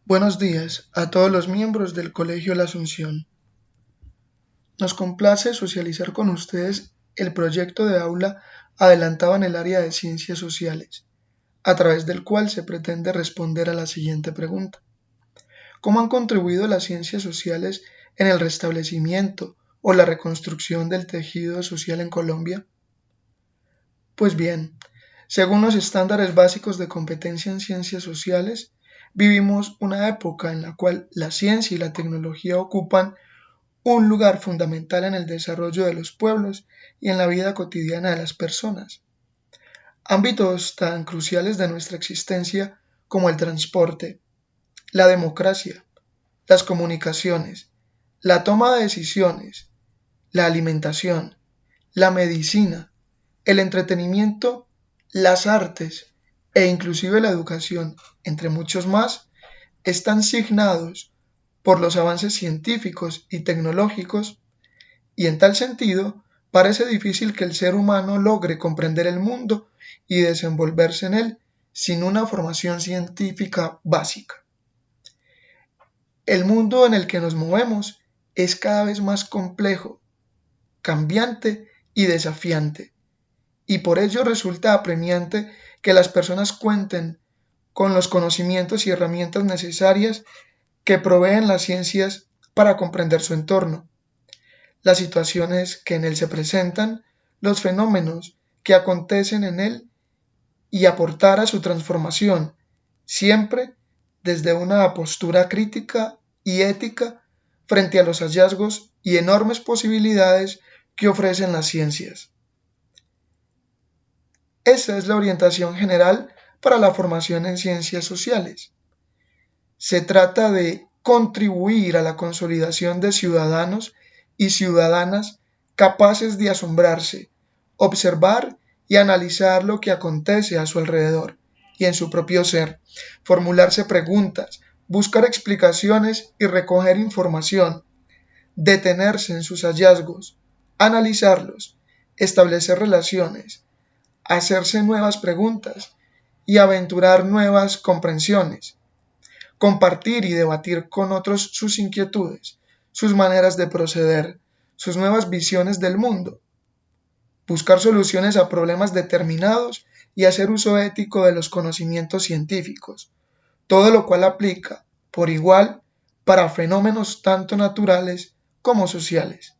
Buenos días a todos los miembros del Colegio La Asunción. Nos complace socializar con ustedes el proyecto de aula adelantado en el área de ciencias sociales, a través del cual se pretende responder a la siguiente pregunta. ¿Cómo han contribuido las ciencias sociales en el restablecimiento o la reconstrucción del tejido social en Colombia? Pues bien, según los estándares básicos de competencia en ciencias sociales, vivimos una época en la cual la ciencia y la tecnología ocupan un lugar fundamental en el desarrollo de los pueblos y en la vida cotidiana de las personas. Ámbitos tan cruciales de nuestra existencia como el transporte, la democracia, las comunicaciones, la toma de decisiones, la alimentación, la medicina, el entretenimiento, las artes e inclusive la educación, entre muchos más, están signados por los avances científicos y tecnológicos, y en tal sentido parece difícil que el ser humano logre comprender el mundo y desenvolverse en él sin una formación científica básica. El mundo en el que nos movemos es cada vez más complejo, cambiante y desafiante, y por ello resulta apremiante que las personas cuenten con los conocimientos y herramientas necesarias que proveen las ciencias para comprender su entorno, las situaciones que en él se presentan, los fenómenos que acontecen en él y aportar a su transformación, siempre desde una postura crítica y ética frente a los hallazgos y enormes posibilidades que ofrecen las ciencias. Esa es la orientación general para la formación en ciencias sociales. Se trata de contribuir a la consolidación de ciudadanos y ciudadanas capaces de asombrarse, observar y analizar lo que acontece a su alrededor y en su propio ser, formularse preguntas, buscar explicaciones y recoger información, detenerse en sus hallazgos, analizarlos, establecer relaciones, hacerse nuevas preguntas y aventurar nuevas comprensiones, compartir y debatir con otros sus inquietudes, sus maneras de proceder, sus nuevas visiones del mundo, buscar soluciones a problemas determinados y hacer uso ético de los conocimientos científicos, todo lo cual aplica, por igual, para fenómenos tanto naturales como sociales.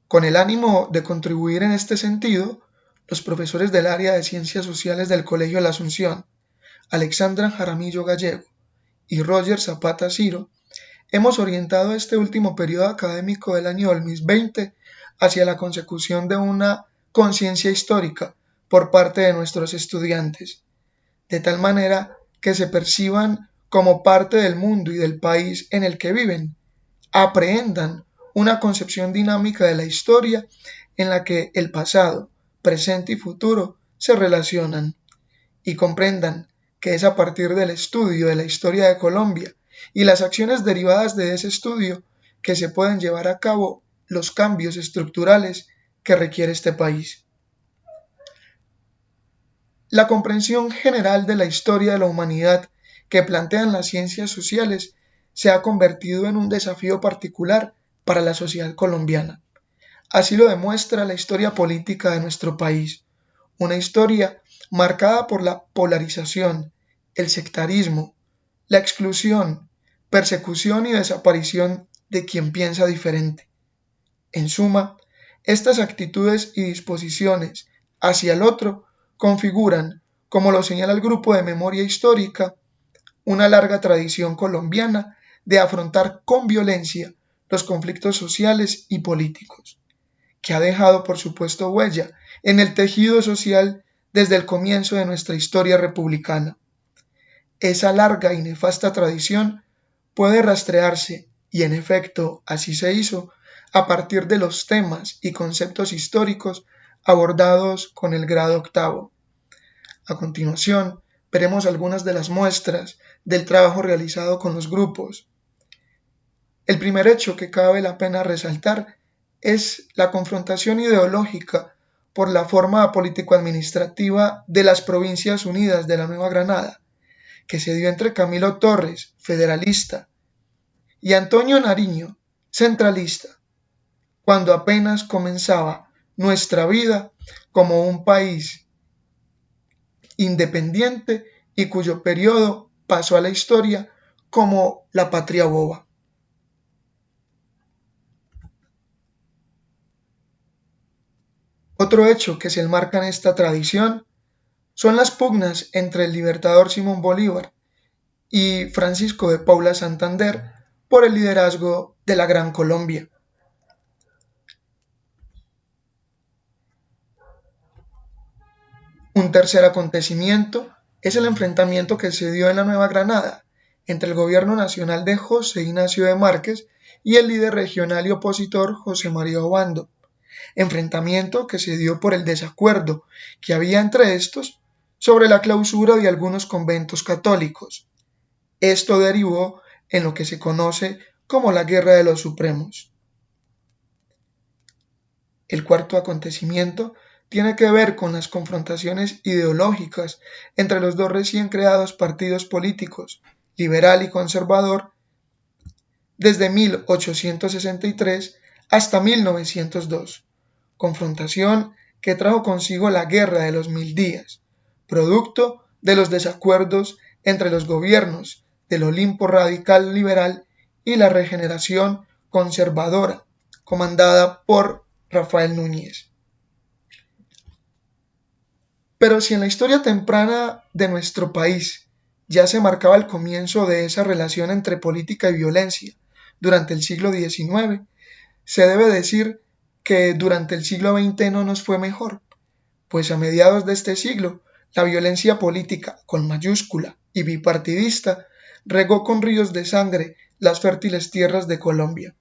Con el ánimo de contribuir en este sentido, los profesores del área de Ciencias Sociales del Colegio La Asunción, Alexandra Jaramillo Gallego y Roger Zapata Ciro, hemos orientado este último periodo académico del año 2020 hacia la consecución de una conciencia histórica por parte de nuestros estudiantes, de tal manera que se perciban como parte del mundo y del país en el que viven, aprehendan una concepción dinámica de la historia en la que el pasado, presente y futuro se relacionan, y comprendan que es a partir del estudio de la historia de Colombia y las acciones derivadas de ese estudio que se pueden llevar a cabo los cambios estructurales que requiere este país. La comprensión general de la historia de la humanidad que plantean las ciencias sociales se ha convertido en un desafío particular para la sociedad colombiana. Así lo demuestra la historia política de nuestro país, una historia marcada por la polarización, el sectarismo, la exclusión, persecución y desaparición de quien piensa diferente. En suma, estas actitudes y disposiciones hacia el otro configuran, como lo señala el Grupo de Memoria Histórica, una larga tradición colombiana de afrontar con violencia los conflictos sociales y políticos, que ha dejado por supuesto huella en el tejido social desde el comienzo de nuestra historia republicana. Esa larga y nefasta tradición puede rastrearse, y en efecto así se hizo, a partir de los temas y conceptos históricos abordados con el grado octavo. A continuación, veremos algunas de las muestras del trabajo realizado con los grupos. El primer hecho que cabe la pena resaltar es la confrontación ideológica por la forma político-administrativa de las Provincias Unidas de la Nueva Granada, que se dio entre Camilo Torres, federalista, y Antonio Nariño, centralista, cuando apenas comenzaba nuestra vida como un país independiente y cuyo periodo pasó a la historia como la patria boba. Otro hecho que se enmarca en esta tradición son las pugnas entre el libertador Simón Bolívar y Francisco de Paula Santander por el liderazgo de la Gran Colombia. Un tercer acontecimiento es el enfrentamiento que se dio en la Nueva Granada entre el gobierno nacional de José Ignacio de Márquez y el líder regional y opositor José María Obando, enfrentamiento que se dio por el desacuerdo que había entre estos sobre la clausura de algunos conventos católicos. Esto derivó en lo que se conoce como la Guerra de los Supremos. El cuarto acontecimiento tiene que ver con las confrontaciones ideológicas entre los dos recién creados partidos políticos, liberal y conservador, desde 1863 hasta 1902, confrontación que trajo consigo la Guerra de los 1000 días, producto de los desacuerdos entre los gobiernos del Olimpo radical liberal y la Regeneración conservadora, comandada por Rafael Núñez. Pero si en la historia temprana de nuestro país ya se marcaba el comienzo de esa relación entre política y violencia durante el siglo XIX, se debe decir que durante el siglo XX no nos fue mejor, pues a mediados de este siglo la violencia política con mayúscula y bipartidista regó con ríos de sangre las fértiles tierras de Colombia.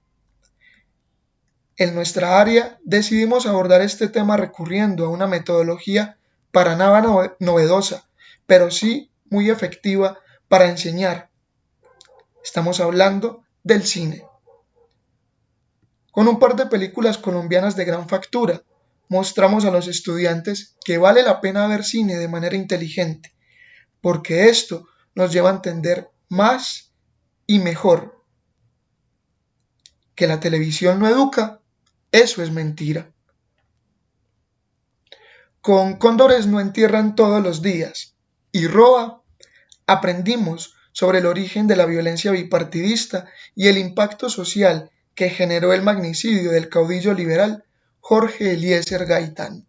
En nuestra área decidimos abordar este tema recurriendo a una metodología para nada novedosa, pero sí muy efectiva para enseñar. Estamos hablando del cine. Con un par de películas colombianas de gran factura, mostramos a los estudiantes que vale la pena ver cine de manera inteligente, porque esto nos lleva a entender más y mejor. Que la televisión no educa, eso es mentira. Con Cóndores no entierran todos los días y Roa aprendimos sobre el origen de la violencia bipartidista y el impacto social que generó el magnicidio del caudillo liberal Jorge Eliezer Gaitán.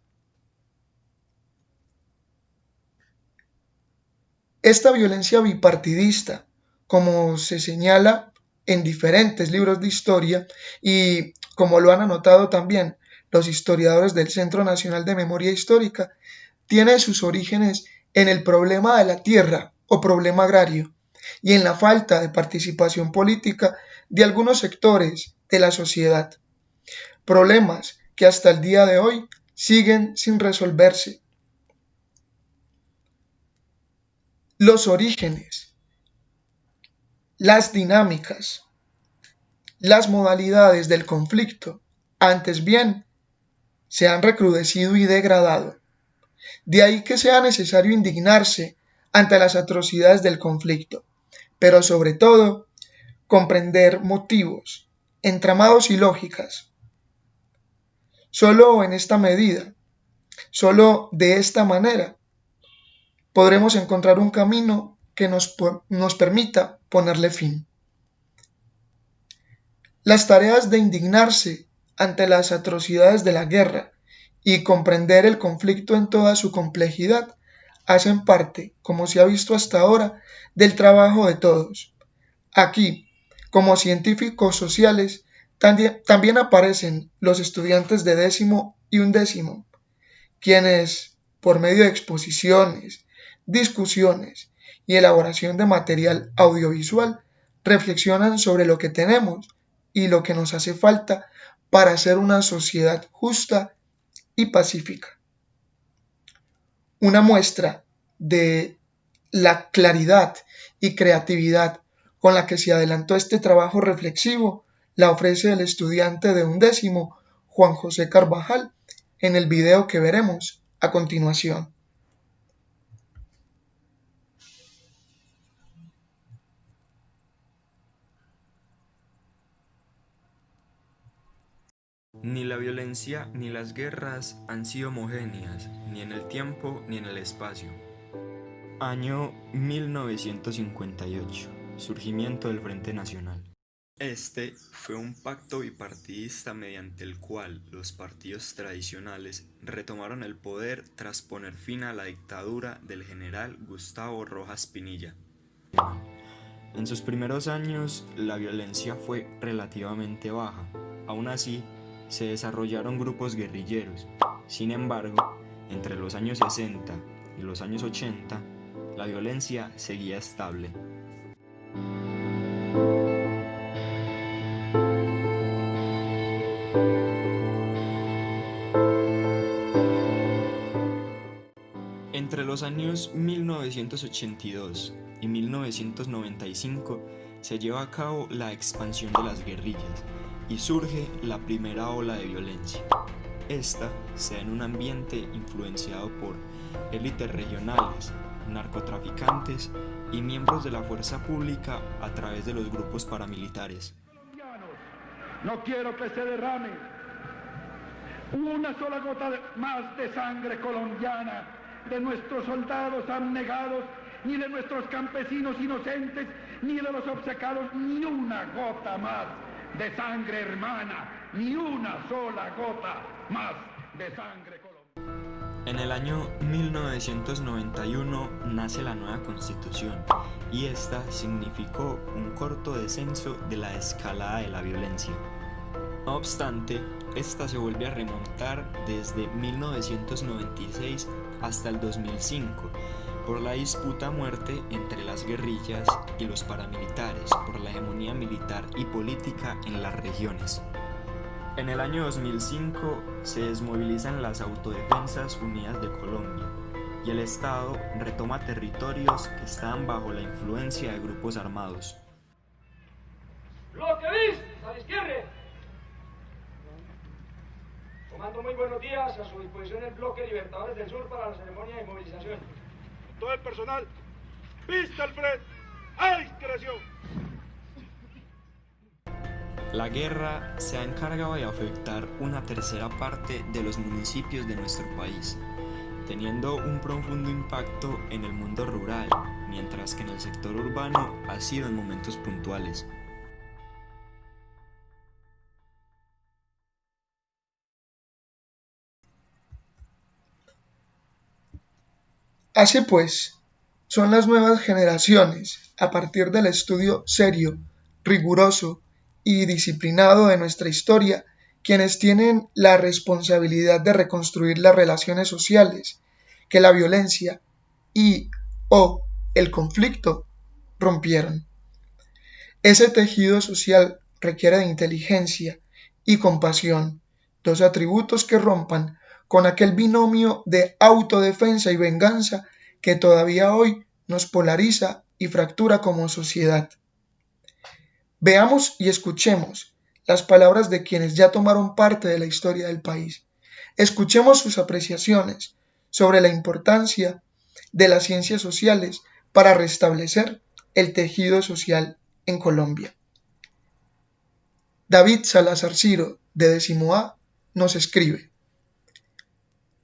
Esta violencia bipartidista, como se señala en diferentes libros de historia y como lo han anotado también los historiadores del Centro Nacional de Memoria Histórica, tiene sus orígenes en el problema de la tierra o problema agrario y en la falta de participación política de algunos sectores de la sociedad. Problemas que hasta el día de hoy siguen sin resolverse. Los orígenes, las dinámicas, las modalidades del conflicto, antes bien, se han recrudecido y degradado. De ahí que sea necesario indignarse ante las atrocidades del conflicto, pero sobre todo, comprender motivos, entramados y lógicas. Solo en esta medida, solo de esta manera, podremos encontrar un camino que nos permita ponerle fin. Las tareas de indignarse ante las atrocidades de la guerra y comprender el conflicto en toda su complejidad hacen parte, como se ha visto hasta ahora, del trabajo de todos. Aquí, como científicos sociales, también aparecen los estudiantes de 10º y 11º, quienes, por medio de exposiciones, discusiones y elaboración de material audiovisual, reflexionan sobre lo que tenemos y lo que nos hace falta para hacer una sociedad justa y pacífica. Una muestra de la claridad y creatividad con la que se adelantó este trabajo reflexivo la ofrece el estudiante de 11º, Juan José Carvajal, en el video que veremos a continuación. Ni la violencia ni las guerras han sido homogéneas, ni en el tiempo ni en el espacio. Año 1958. Surgimiento del Frente Nacional. Este fue un pacto bipartidista mediante el cual los partidos tradicionales retomaron el poder tras poner fin a la dictadura del general Gustavo Rojas Pinilla. En sus primeros años, la violencia fue relativamente baja. Aún así, se desarrollaron grupos guerrilleros. Sin embargo, entre los años 60 y los años 80, la violencia seguía estable. Entre los años 1982 y 1995 se lleva a cabo la expansión de las guerrillas y surge la primera ola de violencia. Esta se da en un ambiente influenciado por élites regionales, narcotraficantes y miembros de la fuerza pública a través de los grupos paramilitares. No quiero que se derrame una sola gota más de sangre colombiana de nuestros soldados abnegados, ni de nuestros campesinos inocentes, ni de los obcecados, ni una gota más de sangre hermana, ni una sola gota más de sangre colombiana. En el año 1991 nace la nueva Constitución y esta significó un corto descenso de la escalada de la violencia. No obstante, esta se vuelve a remontar desde 1996 hasta el 2005 por la disputa a muerte entre las guerrillas y los paramilitares por la hegemonía militar y política en las regiones. En el año 2005 se desmovilizan las Autodefensas Unidas de Colombia y el Estado retoma territorios que estaban bajo la influencia de grupos armados. Bloque bis, a la izquierda. Comando, muy buenos días. A su disposición el bloque Libertadores del Sur para la ceremonia de movilización. Todo el personal, vista al frente, ¡a discreción! La guerra se ha encargado de afectar una tercera parte de los municipios de nuestro país, teniendo un profundo impacto en el mundo rural, mientras que en el sector urbano ha sido en momentos puntuales. Así pues, son las nuevas generaciones, a partir del estudio serio, riguroso y disciplinado de nuestra historia, quienes tienen la responsabilidad de reconstruir las relaciones sociales que la violencia y/o el conflicto rompieron. Ese tejido social requiere de inteligencia y compasión, dos atributos que rompan con aquel binomio de autodefensa y venganza que todavía hoy nos polariza y fractura como sociedad. Veamos y escuchemos las palabras de quienes ya tomaron parte de la historia del país. Escuchemos sus apreciaciones sobre la importancia de las ciencias sociales para restablecer el tejido social en Colombia. David Salazar Ciro, de 10º A, nos escribe,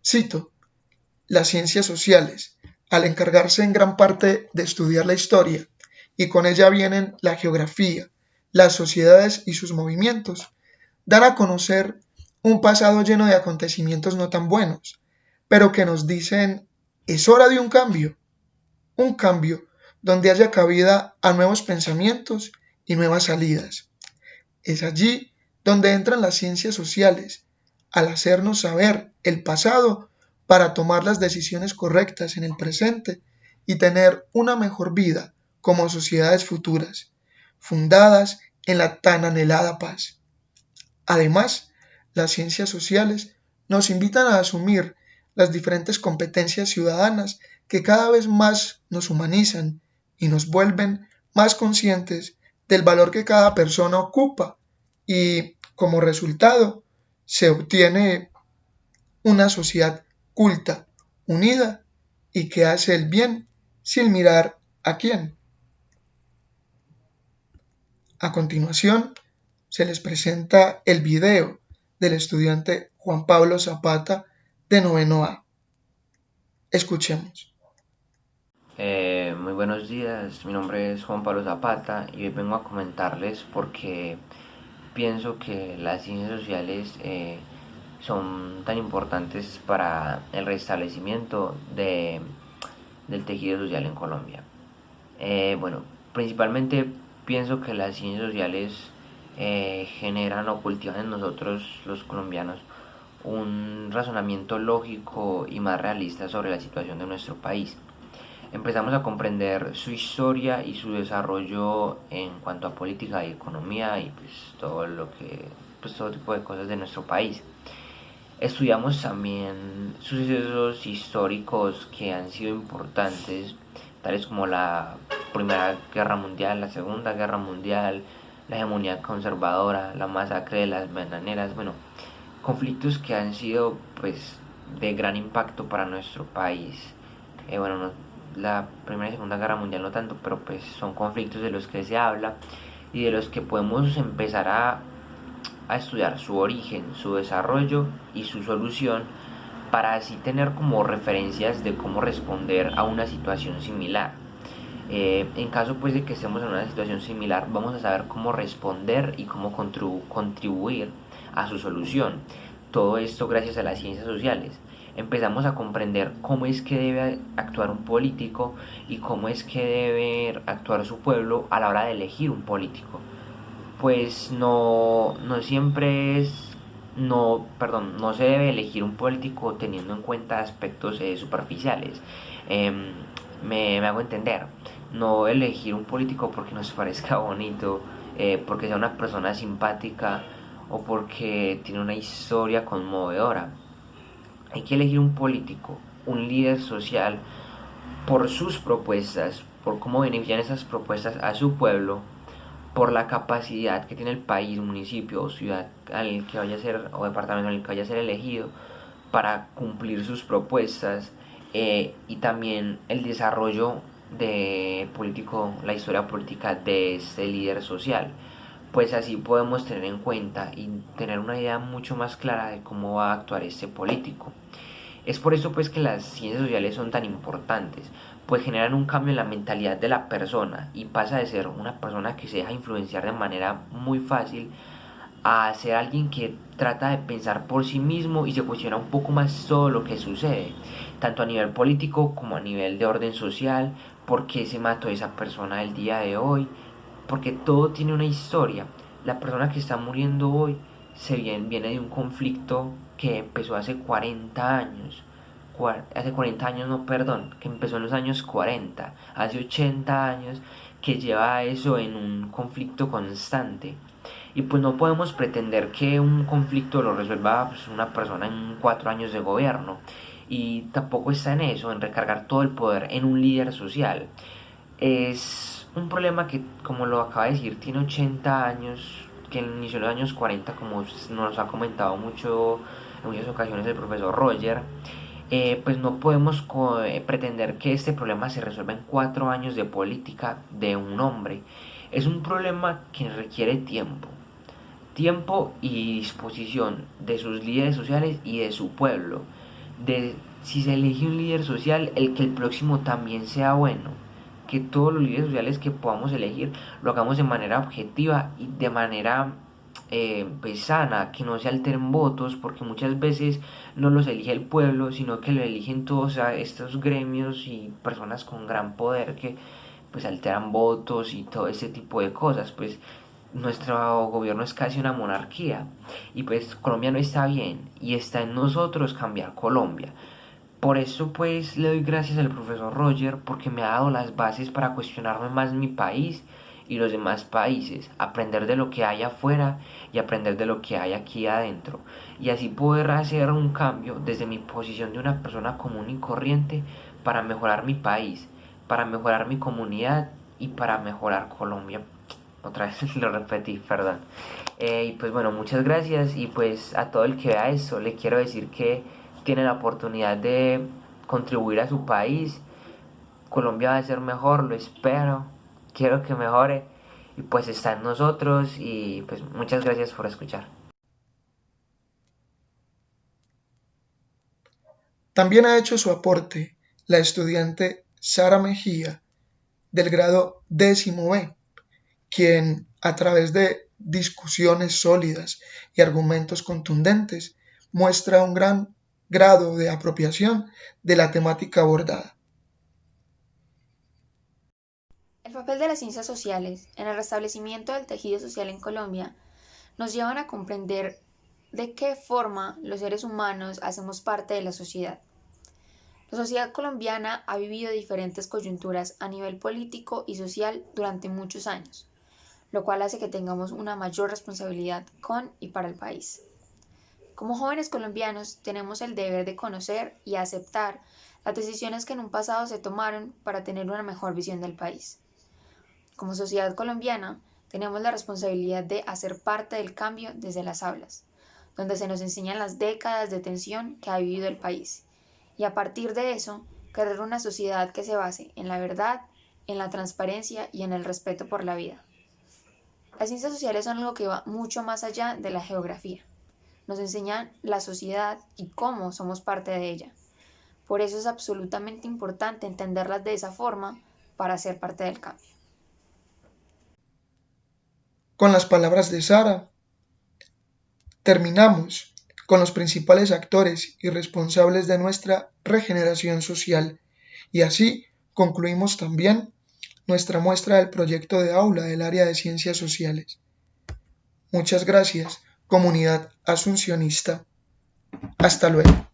cito, las ciencias sociales, al encargarse en gran parte de estudiar la historia, y con ella vienen la geografía, las sociedades y sus movimientos, dan a conocer un pasado lleno de acontecimientos no tan buenos, pero que nos dicen, es hora de un cambio donde haya cabida a nuevos pensamientos y nuevas salidas. Es allí donde entran las ciencias sociales, al hacernos saber el pasado para tomar las decisiones correctas en el presente y tener una mejor vida como sociedades futuras, fundadas en la tan anhelada paz. Además, las ciencias sociales nos invitan a asumir las diferentes competencias ciudadanas que cada vez más nos humanizan y nos vuelven más conscientes del valor que cada persona ocupa y, como resultado, se obtiene una sociedad culta, unida y que hace el bien sin mirar a quién. A continuación, se les presenta el video del estudiante Juan Pablo Zapata de noveno A. Escuchemos. Muy buenos días, mi nombre es Juan Pablo Zapata y hoy vengo a comentarles porque pienso que las ciencias sociales son tan importantes para el restablecimiento del tejido social en Colombia. Bueno, principalmente pienso que las ciencias sociales generan o cultivan en nosotros los colombianos un razonamiento lógico y más realista sobre la situación de nuestro país. Empezamos a comprender su historia y su desarrollo en cuanto a política y economía y todo tipo de cosas de nuestro país. Estudiamos también sucesos históricos que han sido importantes, tales como la Primera Guerra Mundial, la Segunda Guerra Mundial, la hegemonía conservadora, la masacre de las bananeras, conflictos que han sido pues de gran impacto para nuestro país. La Primera y Segunda Guerra Mundial no tanto, pero pues son conflictos de los que se habla y de los que podemos empezar a estudiar su origen, su desarrollo y su solución, para así tener como referencias de cómo responder a una situación similar. En caso pues de que estemos en una situación similar, vamos a saber cómo responder y cómo contribuir a su solución. Todo esto gracias a las ciencias sociales. Empezamos a comprender cómo es que debe actuar un político y cómo es que debe actuar su pueblo a la hora de elegir un político. Pues no se debe elegir un político teniendo en cuenta aspectos superficiales. Me hago entender. No elegir un político porque nos parezca bonito, porque sea una persona simpática o porque tiene una historia conmovedora. Hay que elegir un político, un líder social, por sus propuestas, por cómo benefician esas propuestas a su pueblo, por la capacidad que tiene el país, municipio o ciudad al que vaya a ser, o departamento en el que vaya a ser elegido, para cumplir sus propuestas, y también el desarrollo la historia política de este líder social. Pues así podemos tener en cuenta y tener una idea mucho más clara de cómo va a actuar este político. Es por eso pues que las ciencias sociales son tan importantes, pues generan un cambio en la mentalidad de la persona y pasa de ser una persona que se deja influenciar de manera muy fácil a ser alguien que trata de pensar por sí mismo y se cuestiona un poco más todo lo que sucede, tanto a nivel político como a nivel de orden social, por qué se mató esa persona el día de hoy, porque todo tiene una historia. La persona que está muriendo hoy viene de un conflicto que empezó hace 40 años. Que empezó en los años 40, hace 80 años que lleva eso en un conflicto constante. Y pues no podemos pretender que un conflicto lo resuelva pues, una persona en 4 años de gobierno. Y tampoco está en eso, en recargar todo el poder en un líder social. Es un problema que, como lo acaba de decir, tiene 80 años, que inició en los años 40, como nos ha comentado mucho en muchas ocasiones el profesor Roger. Pues no podemos pretender que este problema se resuelva en 4 años de política de un hombre. Es un problema que requiere tiempo y disposición de sus líderes sociales y de su pueblo. Si se elige un líder social, que el próximo también sea bueno, que todos los líderes sociales que podamos elegir lo hagamos de manera objetiva y de manera pues sana, que no se alteren votos, porque muchas veces no los elige el pueblo, sino que lo eligen todos estos gremios y personas con gran poder que pues alteran votos y todo ese tipo de cosas. Pues nuestro gobierno es casi una monarquía y pues Colombia no está bien y está en nosotros cambiar Colombia. Por eso pues le doy gracias al profesor Roger, porque me ha dado las bases para cuestionarme más mi país y los demás países, aprender de lo que hay afuera y aprender de lo que hay aquí adentro, y así poder hacer un cambio desde mi posición de una persona común y corriente para mejorar mi país, para mejorar mi comunidad y para mejorar Colombia. Otra vez lo repetí, perdón. Y pues bueno, muchas gracias, y pues a todo el que vea esto le quiero decir que tiene la oportunidad de contribuir a su país. Colombia va a ser mejor, lo espero, quiero que mejore, y pues está en nosotros. Y pues muchas gracias por escuchar. También ha hecho su aporte la estudiante Sara Mejía, del grado 10B, quien, a través de discusiones sólidas y argumentos contundentes, muestra un gran grado de apropiación de la temática abordada. El papel de las ciencias sociales en el restablecimiento del tejido social en Colombia nos llevan a comprender de qué forma los seres humanos hacemos parte de la sociedad. La sociedad colombiana ha vivido diferentes coyunturas a nivel político y social durante muchos años, lo cual hace que tengamos una mayor responsabilidad con y para el país. Como jóvenes colombianos tenemos el deber de conocer y aceptar las decisiones que en un pasado se tomaron para tener una mejor visión del país. Como sociedad colombiana tenemos la responsabilidad de hacer parte del cambio desde las aulas, donde se nos enseñan las décadas de tensión que ha vivido el país, y a partir de eso, crear una sociedad que se base en la verdad, en la transparencia y en el respeto por la vida. Las ciencias sociales son algo que va mucho más allá de la geografía. Nos enseñan la sociedad y cómo somos parte de ella. Por eso es absolutamente importante entenderlas de esa forma para ser parte del cambio. Con las palabras de Sara, terminamos con los principales actores y responsables de nuestra regeneración social, y así concluimos también nuestra muestra del proyecto de aula del área de Ciencias Sociales. Muchas gracias, comunidad asuncionista. Hasta luego.